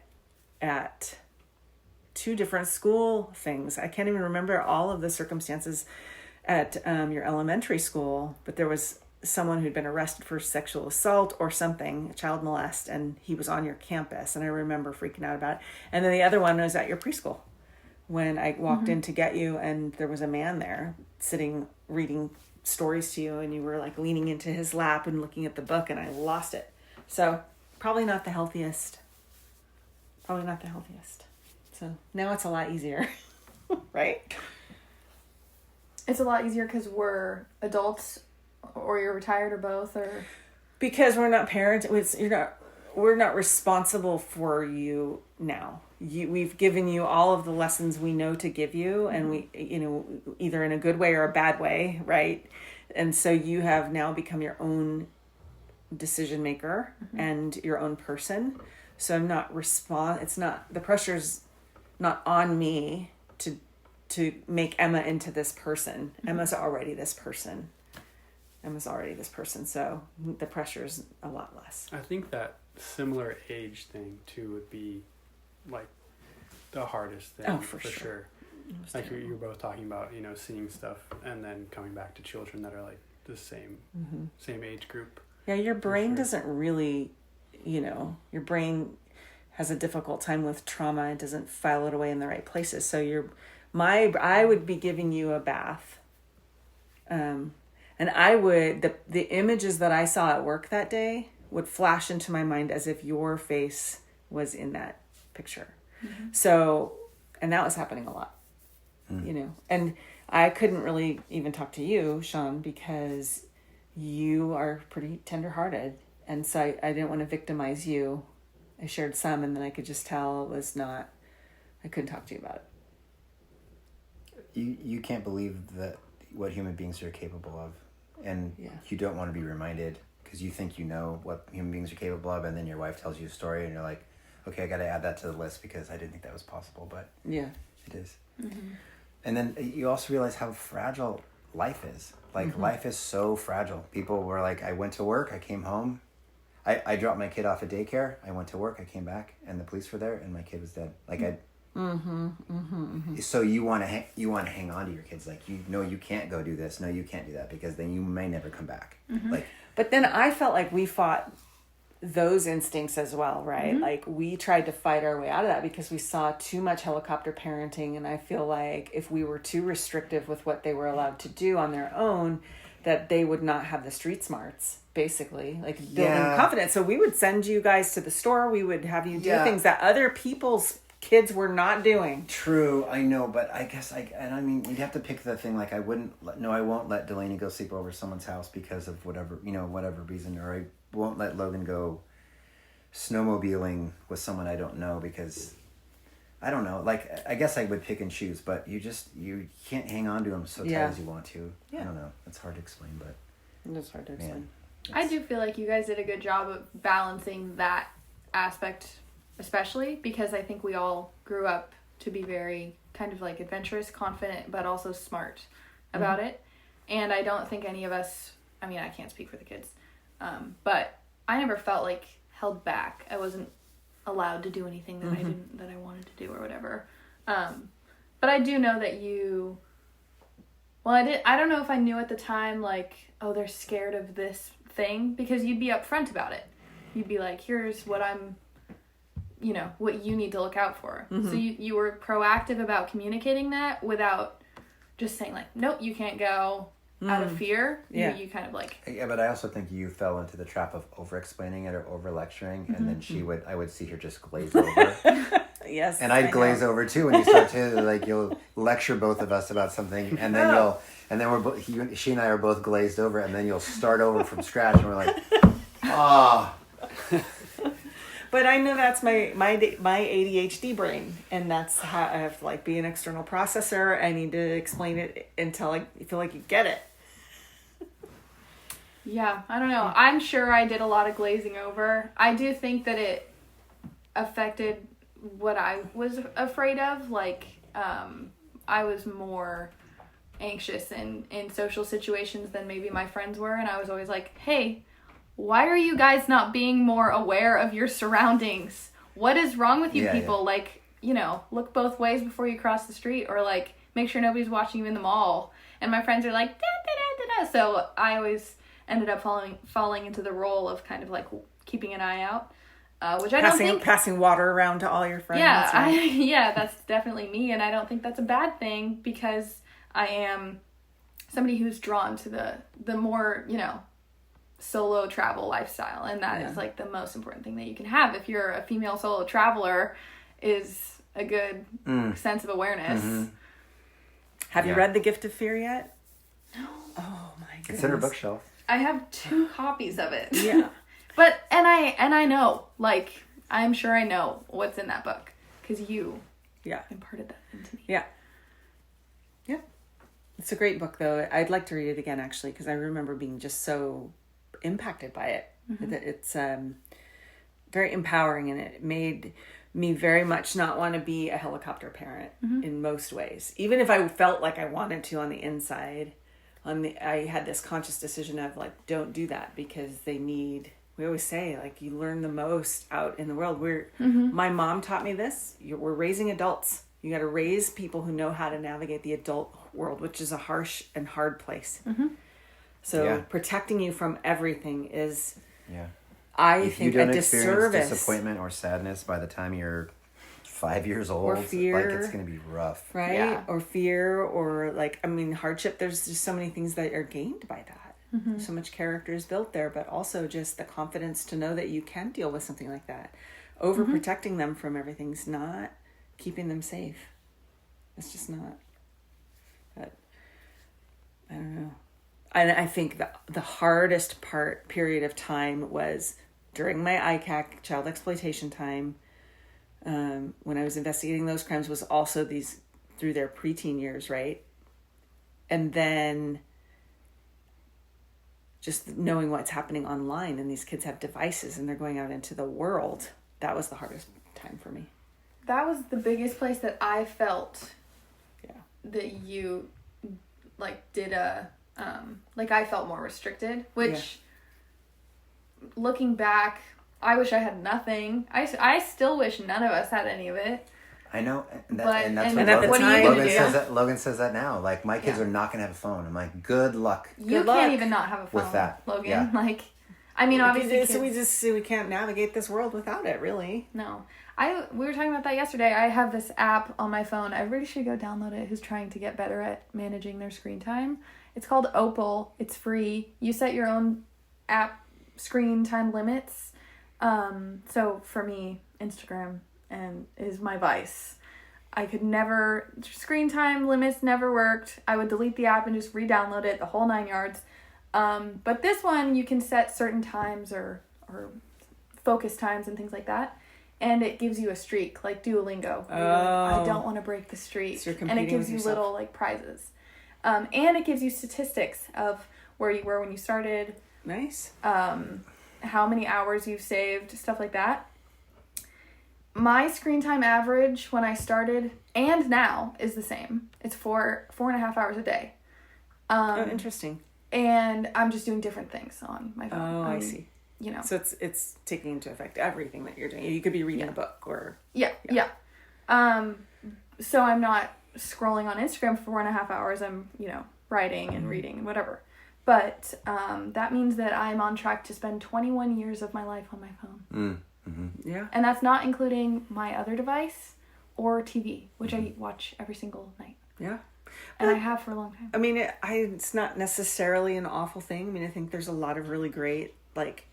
at 2 different school things. I can't even remember all of the circumstances at your elementary school, but there was someone who'd been arrested for sexual assault or something, a child molest, and he was on your campus. And I remember freaking out about it. And then the other one was at your preschool when I walked in to get you, and there was a man there sitting reading stories to you, and you were leaning into his lap and looking at the book, and I lost it. So probably not the healthiest. So now it's a lot easier, right? It's a lot easier because we're adults, or you're retired, or both, or because we're not parents. We're not responsible for you now. We've given you all of the lessons we know to give you, and we, either in a good way or a bad way, right? And so you have now become your own decision maker and your own person. So I'm not it's not, the pressure's not on me to make Emma into this person. Emma's already this person. So the pressure's a lot less. I think that similar age thing too would be like the hardest thing. Oh, for sure. Like you're both talking about, seeing stuff and then coming back to children that are like the same age group. Yeah, your brain doesn't really, your brain has a difficult time with trauma. It doesn't file it away in the right places. So I would be giving you a bath. And I would, the images that I saw at work that day would flash into my mind as if your face was in that picture. Mm-hmm. So, and that was happening a lot, and I couldn't really even talk to you, Sean, because you are pretty tenderhearted. And so I didn't want to victimize you. I shared some, and then I could just tell it was not, I couldn't talk to you about it. You can't believe that what human beings are capable of. And you don't want to be reminded because you think you know what human beings are capable of, and then your wife tells you a story and you're like, okay, I got to add that to the list because I didn't think that was possible, but it is. Mm-hmm. And then you also realize how fragile life is. Like, life is so fragile. People were like, I went to work, I came home, I dropped my kid off at daycare, I went to work, I came back, and the police were there, and my kid was dead. Like, So you want to hang on to your kids, like, you can't go do this, no, you can't do that, because then you may never come back. Like, but then I felt like we fought those instincts as well, right? Like, we tried to fight our way out of that because we saw too much helicopter parenting, and I feel like if we were too restrictive with what they were allowed to do on their own, that they would not have the street smarts, basically, like building confidence. So we would send you guys to the store, we would have you do things that other people's kids were not doing. True, I know, but I guess you'd have to pick the thing. Like, I won't let Delaney go sleep over someone's house because of whatever reason, or I won't let Logan go snowmobiling with someone I don't know because I don't know. Like, I guess I would pick and choose, but you can't hang on to them so tight as you want to. I don't know. It's hard to explain, but it's hard to explain. I do feel like you guys did a good job of balancing that aspect, especially because I think we all grew up to be very kind of like adventurous, confident, but also smart about it. And I don't think any of us, I mean, I can't speak for the kids, but I never felt like held back. I wasn't allowed to do anything that I wanted to do or whatever. But I do know that I don't know if I knew at the time, like, oh, they're scared of this thing, because you'd be upfront about it. You'd be like, here's what what you need to look out for. So you were proactive about communicating that without just saying like, nope, you can't go out of fear. You kind of like... Yeah, but I also think you fell into the trap of over-explaining it or over-lecturing, and then I would see her just glaze over. Yes. And I'd glaze over too when you start to, like, you'll lecture both of us about something, and then she and I are both glazed over, and then you'll start over from scratch, and we're like, ah. But I know that's my ADHD brain, and that's how I have to, like, be an external processor. I need to explain it until I feel like you get it. Yeah, I don't know. I'm sure I did a lot of glazing over. I do think that it affected what I was afraid of. Like, I was more anxious in social situations than maybe my friends were, and I was always like, hey, why are you guys not being more aware of your surroundings? What is wrong with you people? Yeah. Like, look both ways before you cross the street, or like, make sure nobody's watching you in the mall. And my friends are like, da, da, da, da, da. So I always ended up falling into the role of kind of like keeping an eye out, which I don't think... Passing water around to all your friends. Yeah, that's definitely me. And I don't think that's a bad thing, because I am somebody who's drawn to the more, solo travel lifestyle, and that is like the most important thing that you can have if you're a female solo traveler, is a good sense of awareness. Have you read The Gift of Fear yet? No. Oh my goodness. It's in her bookshelf. I have 2 copies of it. Yeah. But I know, like, I'm sure I know what's in that book, because you imparted that into me. Yeah. It's a great book, though. I'd like to read it again, actually, because I remember being just so impacted by it. It's very empowering, and it made me very much not want to be a helicopter parent in most ways. Even if I felt like I wanted to on the inside, I had this conscious decision of like, don't do that, because they need we always say, like, you learn the most out in the world. My mom taught me this. We're raising adults. You got to raise people who know how to navigate the adult world, which is a harsh and hard place. So protecting you from everything is, I think, a disservice. If you don't experience disappointment or sadness by the time you're 5 years old, or fear, like, it's going to be rough. Right? Yeah. Or fear, or like, I mean, hardship. There's just so many things that are gained by that. So much character is built there, but also just the confidence to know that you can deal with something like that. Overprotecting them from everything's not keeping them safe. It's just not. But I don't know. And I think the hardest period of time was during my ICAC, child exploitation time, when I was investigating those crimes, was also these through their preteen years, right? And then just knowing what's happening online, and these kids have devices and they're going out into the world. That was the hardest time for me. That was the biggest place that I felt that you, like, did like, I felt more restricted, which, looking back, I wish I had nothing. I still wish none of us had any of it. I know, and at that's the time, Logan says that now. Like, my kids are not going to have a phone. I'm like, good luck. You can't even not have a phone with that, Logan. Yeah. Like, I mean, obviously, so we can't navigate this world without it, really. No. We were talking about that yesterday. I have this app on my phone. Everybody should go download it who's trying to get better at managing their screen time. It's called Opal. It's free. You set your own app screen time limits. So for me, Instagram is my vice. I could never, screen time limits never worked. I would delete the app and just re-download it, the whole 9 yards. But this one, you can set certain times or focus times and things like that. And it gives you a streak, like Duolingo. Like, I don't want to break the streak. So and it gives you little, like, prizes. And it gives you statistics of where you were when you started. Nice. How many hours you've saved, stuff like that. My screen time average when I started and now is the same. It's 4.5 hours a day. Interesting. And I'm just doing different things on my phone. Oh, I see. You know. So it's taking into effect everything that you're doing. You could be reading a book or... Yeah. So I'm not scrolling on Instagram for 4.5 hours. I'm, writing and reading and whatever. But that means that I'm on track to spend 21 years of my life on my phone. Yeah. And that's not including my other device or TV, which I watch every single night. Yeah. And I have for a long time. I mean, it's not necessarily an awful thing. I mean, I think there's a lot of really great, like,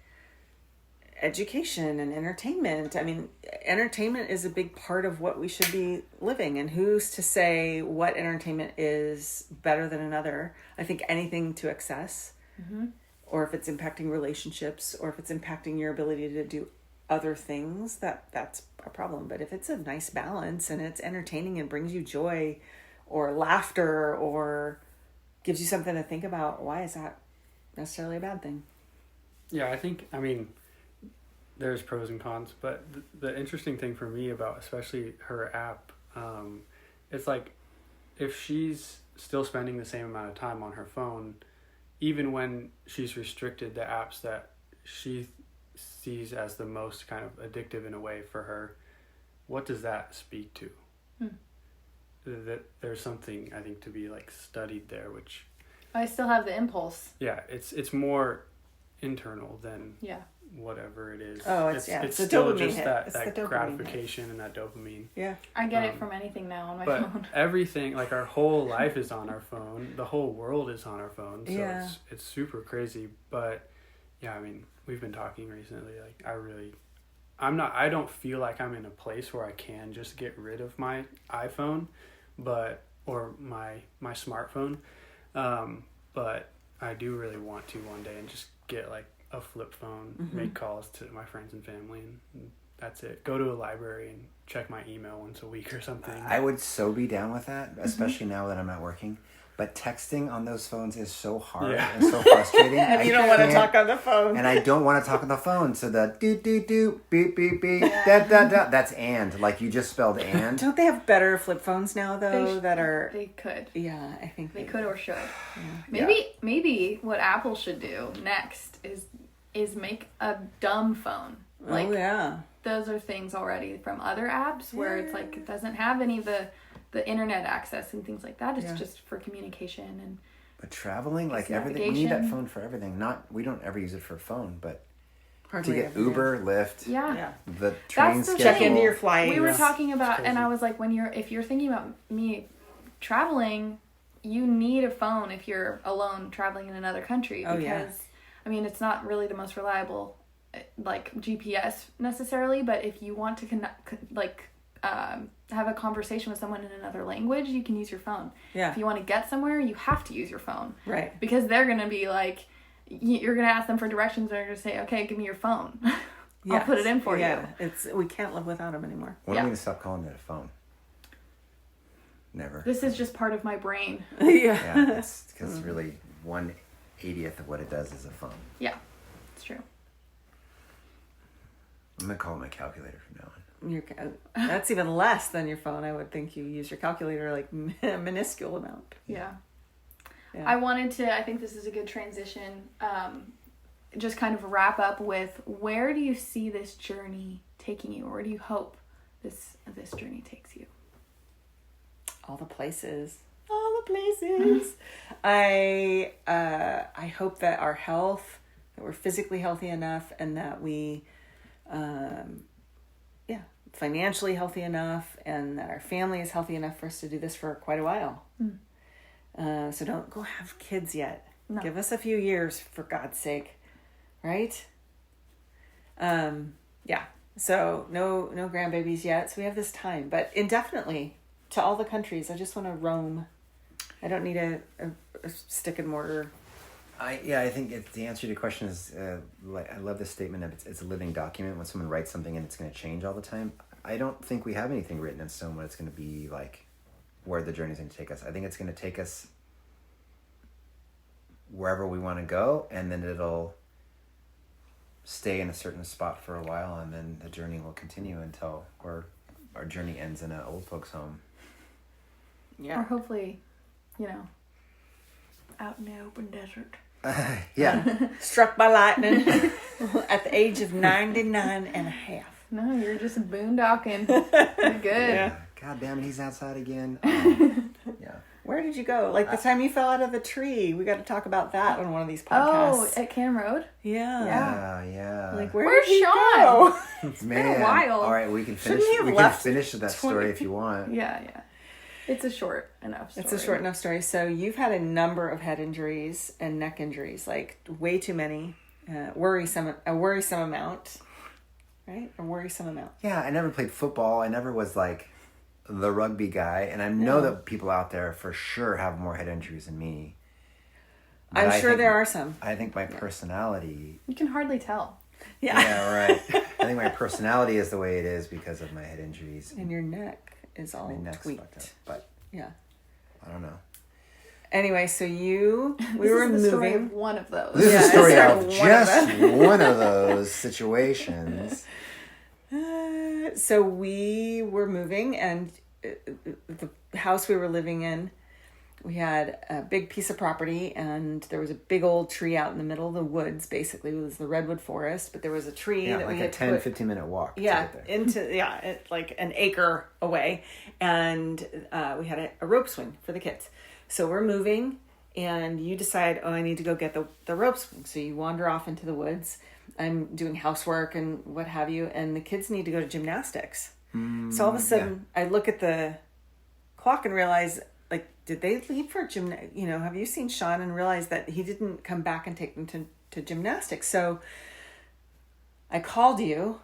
education and entertainment. I mean, entertainment is a big part of what we should be living. And who's to say what entertainment is better than another? I think anything to excess, or if it's impacting relationships, or if it's impacting your ability to do other things, that's a problem. But if it's a nice balance and it's entertaining and brings you joy or laughter or gives you something to think about, why is that necessarily a bad thing? Yeah, I mean, there's pros and cons, but the interesting thing for me about especially her app, it's like, if she's still spending the same amount of time on her phone, even when she's restricted the apps that she sees as the most kind of addictive in a way for her, what does that speak to? That there's something, I think, to be, like, studied there, which... I still have the impulse. Yeah, it's more internal than whatever it is. Oh, it's still dopamine just hit. that gratification and that dopamine. Yeah. I get it from anything now on my phone. But everything, like, our whole life is on our phone. The whole world is on our phone. So it's super crazy. But, yeah, I mean, we've been talking recently. Like, I don't feel like I'm in a place where I can just get rid of my iPhone, or my smartphone. But I do really want to one day and just get, like, a flip phone, make calls to my friends and family, and that's it. Go to a library and check my email once a week or something. I would so be down with that, especially now that I'm not working. But texting on those phones is so hard and so frustrating. And you don't want to talk on the phone. And I don't want to talk on the phone. So the do beep beep beep da da da. That's and, like you just spelled and. Don't they have better flip phones now though They could. Yeah, I think they could or should. Yeah. Maybe what Apple should do next is is make a dumb phone. Like, oh yeah. those are things already from other apps where it's like it doesn't have any of the internet access and things like that. It's just for communication and. But traveling, like everything, we need that phone for everything. We don't ever use it for a phone, but Hardly to get ever Uber, Lyft, the train That's the schedule. Check into your flight. We were talking about, and I was like, if you're thinking about me traveling, you need a phone if you're alone traveling in another country. Because, I mean, it's not really the most reliable, like, GPS necessarily, but if you want to have a conversation with someone in another language, you can use your phone. Yeah. If you want to get somewhere, you have to use your phone. Right. Because they're going to be like, you're going to ask them for directions, and they're going to say, okay, give me your phone. I'll put it in for you. We can't live without them anymore. When are we going to stop calling it a phone? Never. This is just part of my brain. Yeah, it's because really 1/80th of what it does is a phone. Yeah, it's true. I'm going to call it my calculator from now on. That's even less than your phone. I would think you use your calculator like a minuscule amount. Yeah. I think this is a good transition. Just kind of wrap up with, where do you see this journey taking you? Or where do you hope this journey takes you? All the places. I hope that our health, that we're physically healthy enough, and that we financially healthy enough, and that our family is healthy enough for us to do this for quite a while. So don't go have kids yet. No. Give us a few years, for God's sake. Right? So no grandbabies yet. So we have this time, but indefinitely to all the countries. I just want to roam. I don't need a stick and mortar. I think the answer to your question is, I love this statement of it's a living document. When someone writes something and it's going to change all the time, I don't think we have anything written in stone what it's going to be like, where the journey is going to take us. I think it's going to take us wherever we want to go, and then it'll stay in a certain spot for a while, and then the journey will continue until our journey ends in an old folks' home. Yeah. Or hopefully, out in the open desert. Struck by lightning at the age of 99 and a half. No, you're just boondocking. You're good. Yeah. God damn it, he's outside again. Where did you go? Like the time you fell out of the tree. We got to talk about that on one of these podcasts. Oh, at Cam Road? Yeah. Like, where's Sean? It's been a while. All right, we can finish. We can finish that story if you want. Yeah. It's a short enough story. So you've had a number of head injuries and neck injuries, like way too many. A worrisome amount. Right? A worrisome amount. Yeah, I never played football. I never was like the rugby guy. And I know that people out there for sure have more head injuries than me. But I'm sure there are some. I think my personality... You can hardly tell. Yeah, right. I think my personality is the way it is because of my head injuries. And your neck is all tweaked. Fucked up, but I don't know. Anyway, so we were moving. Story of one of those. This is a story of just one of those situations. So we were moving, and the house we were living in, we had a big piece of property, and there was a big old tree out in the middle of the woods. Basically, it was the redwood forest, but there was a tree that we had 15 minute walk. Like an acre away, and we had a rope swing for the kids. So we're moving, and you decide, I need to go get the rope swing. So you wander off into the woods. I'm doing housework and what have you, and the kids need to go to gymnastics. So all of a sudden, I look at the clock and realize, like, did they leave for have you seen Sean and realize that he didn't come back and take them to gymnastics? So I called you.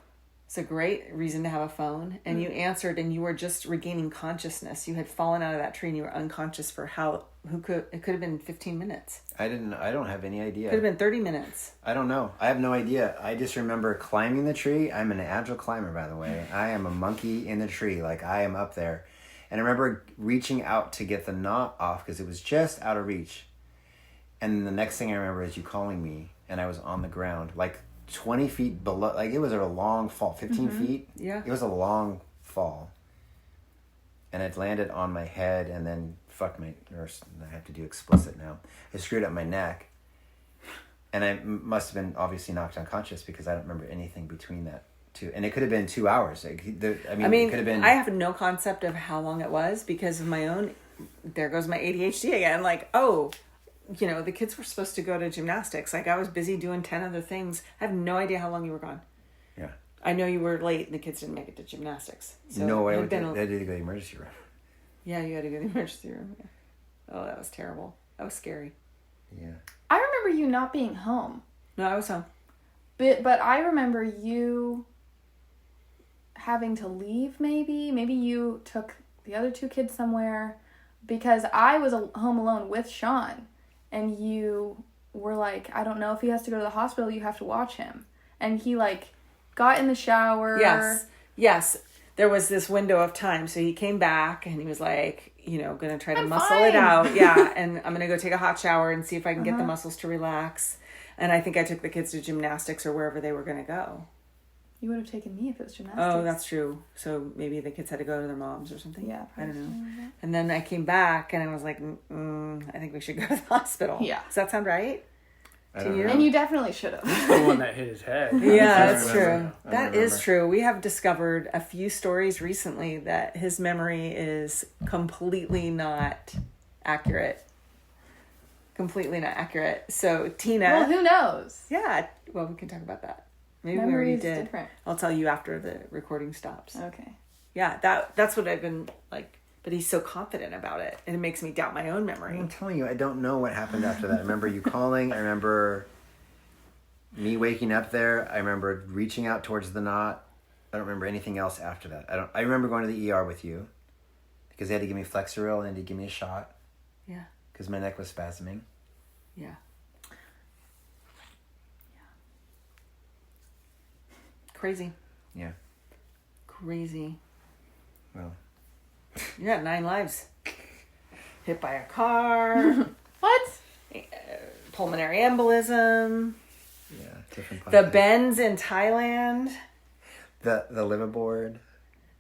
It's a great reason to have a phone. And you answered, and you were just regaining consciousness. You had fallen out of that tree and you were unconscious for it could have been 15 minutes. I don't have any idea. It could have been 30 minutes. I don't know. I have no idea. I just remember climbing the tree. I'm an agile climber, by the way. I am a monkey in the tree. Like, I am up there. And I remember reaching out to get the knot off because it was just out of reach. And the next thing I remember is you calling me, and I was on the ground, like 20 feet below. Like, it was a long fall, 15 feet. Yeah. It was a long fall. And it landed on my head, and then I have to do explicit now. I screwed up my neck. And I must have been obviously knocked unconscious because I don't remember anything between that two. And it could have been 2 hours. It could have been... I have no concept of how long it was because of my own... There goes my ADHD again. Like, oh, the kids were supposed to go to gymnastics. Like, I was busy doing 10 other things. I have no idea how long you were gone. Yeah. I know you were late and the kids didn't make it to gymnastics. So no, I had to go to the emergency room. Yeah, you had to go to the emergency room. Yeah. Oh, that was terrible. That was scary. Yeah. I remember you not being home. No, I was home. But I remember you having to leave, maybe. Maybe you took the other 2 kids somewhere. Because I was home alone with Sean. And you were like, I don't know if he has to go to the hospital. You have to watch him. And he, like, got in the shower. Yes. There was this window of time. So he came back and he was like, going to try to muscle fine. it out. Yeah. And I'm going to go take a hot shower and see if I can get the muscles to relax. And I think I took the kids to gymnastics or wherever they were going to go. You would have taken me if it was gymnastics. Oh, that's true. So maybe the kids had to go to their moms or something. Yeah. I don't know. And then I came back and I was like, I think we should go to the hospital. Yeah. Does that sound right? To you? And you definitely should have. The one that hit his head. Yeah, that's true. That is true. We have discovered a few stories recently that his memory is completely not accurate. Completely not accurate. So Tina. Well, who knows? Yeah. Well, we can talk about that. Maybe Memory we already is did. different. I'll tell you after the recording stops. Okay. Yeah, that's what I've been like. But he's so confident about it, and it makes me doubt my own memory. I'm telling you, I don't know what happened after that. I remember you calling. I remember me waking up there. I remember reaching out towards the knot. I don't remember anything else after that. I remember going to the ER with you because they had to give me Flexeril and they had to give me a shot. Yeah. Because my neck was spasming. Yeah. Crazy. Yeah. Crazy. Well. You got 9 lives. Hit by a car. What? Pulmonary embolism. Yeah. Different The places. bends in Thailand. The liveaboard.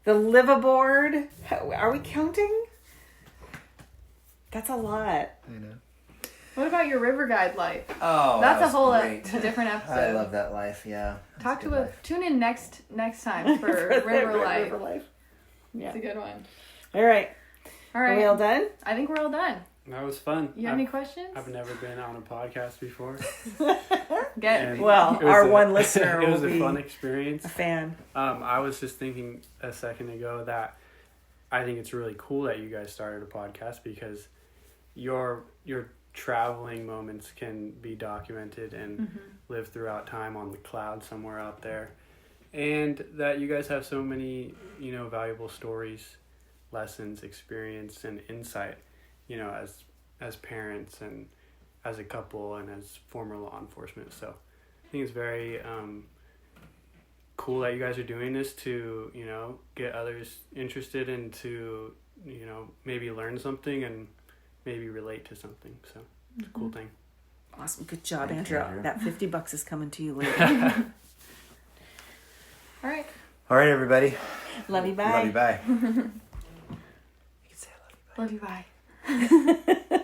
The liveaboard. Are we counting? That's a lot. I know. What about your river guide life? Oh, That's that a whole was great. a different episode. I love that life. Yeah. Talk to us. Tune in next time for river life. River life. Yeah. It's a good one. All right. All right. Are we all done? I think we're all done. That was fun. You have any questions? I've never been on a podcast before. Get Well, our one listener it was will a be fun experience. a fan. I was just thinking a second ago that I think it's really cool that you guys started a podcast because your traveling moments can be documented and live throughout time on the cloud somewhere out there, and that you guys have so many valuable stories, lessons, experience, and insight as parents and as a couple and as former law enforcement. So I think it's very cool that you guys are doing this to get others interested and to maybe learn something and maybe relate to something. So it's a cool thing. Awesome. Good job, Thank Andrew. you, Andrew. That $50 is coming to you later. All right. All right, everybody. Love you. Bye. Love you. Bye. You can say I love you. Bye. Love you. Bye.